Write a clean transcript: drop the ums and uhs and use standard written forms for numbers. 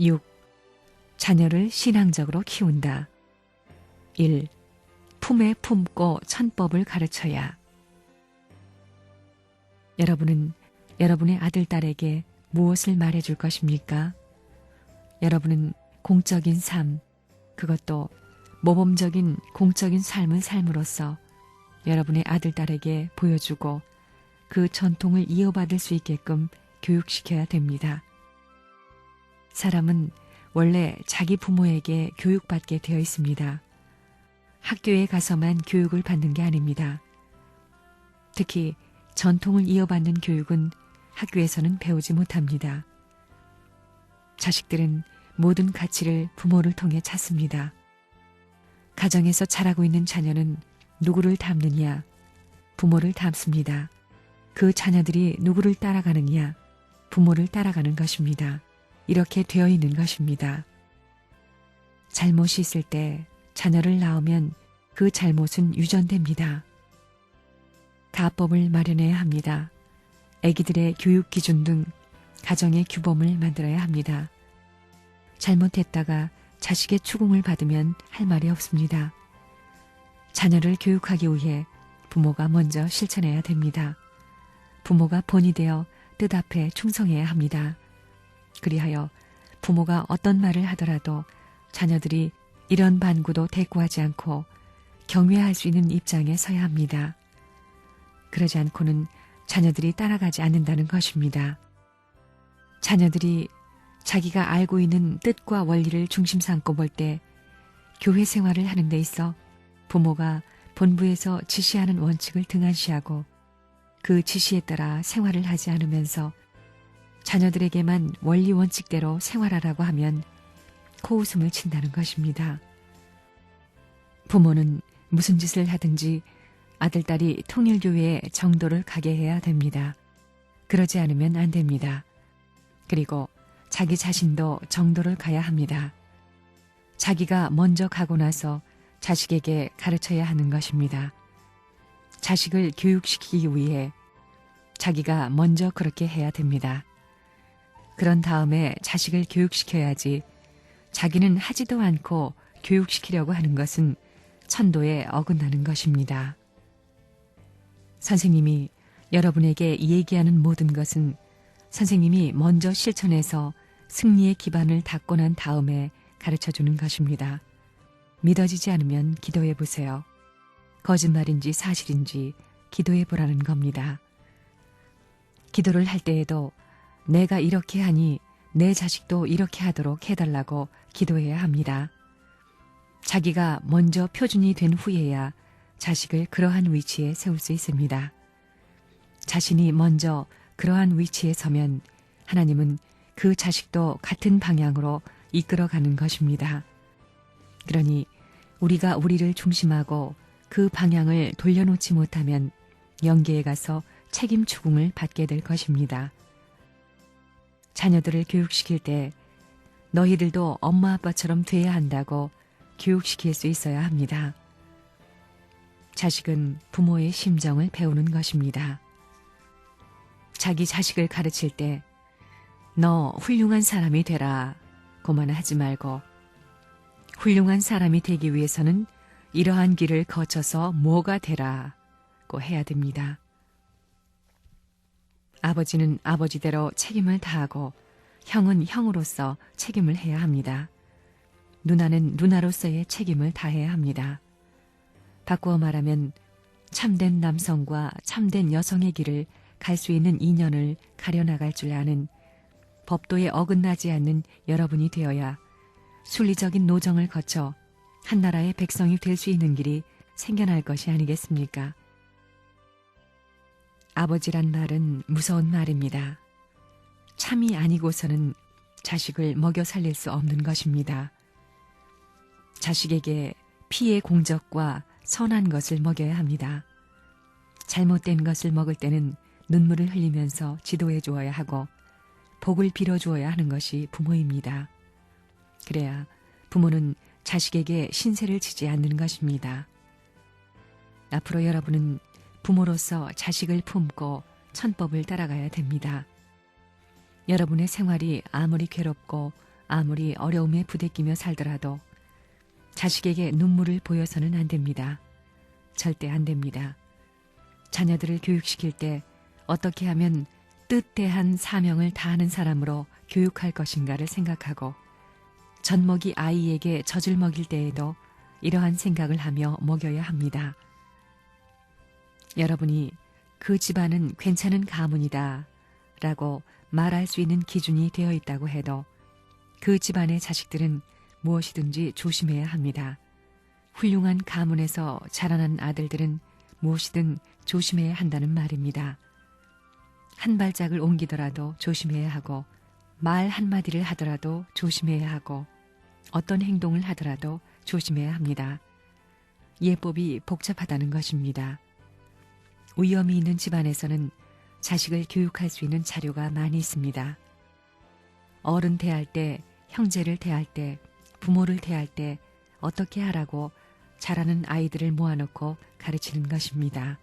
6. 자녀를 신앙적으로 키운다. 1. 품에 품고 천법을 가르쳐야. 여러분은 여러분의 아들, 딸에게 무엇을 말해줄 것입니까? 여러분은 공적인 삶, 그것도 모범적인 공적인 삶을 삶으로써 여러분의 아들, 딸에게 보여주고 그 전통을 이어받을 수 있게끔 교육시켜야 됩니다. 사람은 원래 자기 부모에게 교육받게 되어 있습니다. 학교에 가서만 교육을 받는 게 아닙니다. 특히 전통을 이어받는 교육은 학교에서는 배우지 못합니다. 자식들은 모든 가치를 부모를 통해 찾습니다. 가정에서 자라고 있는 자녀는 누구를 닮느냐? 부모를 닮습니다. 그 자녀들이 누구를 따라가느냐? 부모를 따라가는 것입니다. 이렇게 되어 있는 것입니다. 잘못이 있을 때 자녀를 낳으면 그 잘못은 유전됩니다. 가법을 마련해야 합니다. 아기들의 교육 기준 등 가정의 규범을 만들어야 합니다. 잘못했다가 자식의 추궁을 받으면 할 말이 없습니다. 자녀를 교육하기 위해 부모가 먼저 실천해야 됩니다. 부모가 본이 되어 뜻 앞에 충성해야 합니다. 그리하여 부모가 어떤 말을 하더라도 자녀들이 이런 반구도 대꾸하지 않고 경외할 수 있는 입장에 서야 합니다. 그러지 않고는 자녀들이 따라가지 않는다는 것입니다. 자녀들이 자기가 알고 있는 뜻과 원리를 중심 삼고 볼 때 교회 생활을 하는 데 있어 부모가 본부에서 지시하는 원칙을 등한시하고 그 지시에 따라 생활을 하지 않으면서 자녀들에게만 원리 원칙대로 생활하라고 하면 코웃음을 친다는 것입니다. 부모는 무슨 짓을 하든지 아들, 딸이 통일교회에 정도를 가게 해야 됩니다. 그러지 않으면 안 됩니다. 그리고 자기 자신도 정도를 가야 합니다. 자기가 먼저 가고 나서 자식에게 가르쳐야 하는 것입니다. 자식을 교육시키기 위해 자기가 먼저 그렇게 해야 됩니다. 그런 다음에 자식을 교육시켜야지 자기는 하지도 않고 교육시키려고 하는 것은 천도에 어긋나는 것입니다. 선생님이 여러분에게 얘기하는 모든 것은 선생님이 먼저 실천해서 승리의 기반을 닦고 난 다음에 가르쳐주는 것입니다. 믿어지지 않으면 기도해 보세요. 거짓말인지 사실인지 기도해 보라는 겁니다. 기도를 할 때에도 내가 이렇게 하니 내 자식도 이렇게 하도록 해달라고 기도해야 합니다. 자기가 먼저 표준이 된 후에야 자식을 그러한 위치에 세울 수 있습니다. 자신이 먼저 그러한 위치에 서면 하나님은 그 자식도 같은 방향으로 이끌어가는 것입니다. 그러니 우리가 우리를 중심하고 그 방향을 돌려놓지 못하면 영계에 가서 책임 추궁을 받게 될 것입니다. 자녀들을 교육시킬 때 너희들도 엄마 아빠처럼 돼야 한다고 교육시킬 수 있어야 합니다. 자식은 부모의 심정을 배우는 것입니다. 자기 자식을 가르칠 때 너 훌륭한 사람이 되라 고만 하지 말고 훌륭한 사람이 되기 위해서는 이러한 길을 거쳐서 뭐가 되라고 해야 됩니다. 아버지는 아버지대로 책임을 다하고 형은 형으로서 책임을 해야 합니다. 누나는 누나로서의 책임을 다해야 합니다. 바꾸어 말하면 참된 남성과 참된 여성의 길을 갈 수 있는 인연을 가려나갈 줄 아는 법도에 어긋나지 않는 여러분이 되어야 순리적인 노정을 거쳐 한나라의 백성이 될 수 있는 길이 생겨날 것이 아니겠습니까? 아버지란 말은 무서운 말입니다. 참이 아니고서는 자식을 먹여 살릴 수 없는 것입니다. 자식에게 피의 공적과 선한 것을 먹여야 합니다. 잘못된 것을 먹을 때는 눈물을 흘리면서 지도해 주어야 하고 복을 빌어 주어야 하는 것이 부모입니다. 그래야 부모는 자식에게 신세를 지지 않는 것입니다. 앞으로 여러분은 부모로서 자식을 품고 천법을 따라가야 됩니다. 여러분의 생활이 아무리 괴롭고 아무리 어려움에 부대끼며 살더라도 자식에게 눈물을 보여서는 안 됩니다. 절대 안 됩니다. 자녀들을 교육시킬 때 어떻게 하면 뜻대한 사명을 다하는 사람으로 교육할 것인가를 생각하고 젖먹이 아이에게 젖을 먹일 때에도 이러한 생각을 하며 먹여야 합니다. 여러분이 그 집안은 괜찮은 가문이다 라고 말할 수 있는 기준이 되어 있다고 해도 그 집안의 자식들은 무엇이든지 조심해야 합니다. 훌륭한 가문에서 자라난 아들들은 무엇이든 조심해야 한다는 말입니다. 한 발짝을 옮기더라도 조심해야 하고 말 한마디를 하더라도 조심해야 하고 어떤 행동을 하더라도 조심해야 합니다. 예법이 복잡하다는 것입니다. 위험이 있는 집안에서는 자식을 교육할 수 있는 자료가 많이 있습니다. 어른 대할 때, 형제를 대할 때, 부모를 대할 때 어떻게 하라고 자라는 아이들을 모아놓고 가르치는 것입니다.